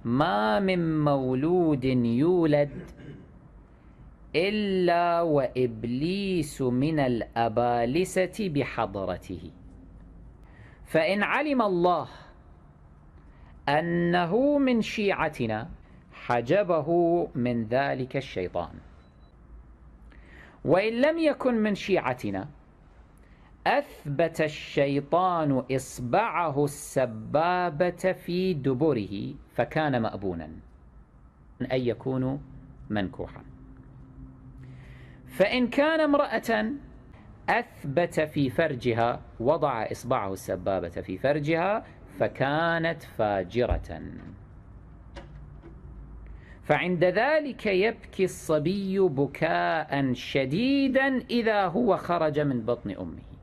ما من مولود يولد إلا وإبليس من الأبالسة بحضرته، فإن علم الله أنه من شيعتنا حجبه من ذلك الشيطان، وإن لم يكن من شيعتنا أثبت الشيطان إصبعه السبابة في دبره فكان مأبونا أن يكون منكوحا. فإن كان امرأة أثبت في فرجها، وضع إصبعه السبابة في فرجها فكانت فاجرة، فعند ذلك يبكي الصبي بكاء شديدا إذا هو خرج من بطن أمه.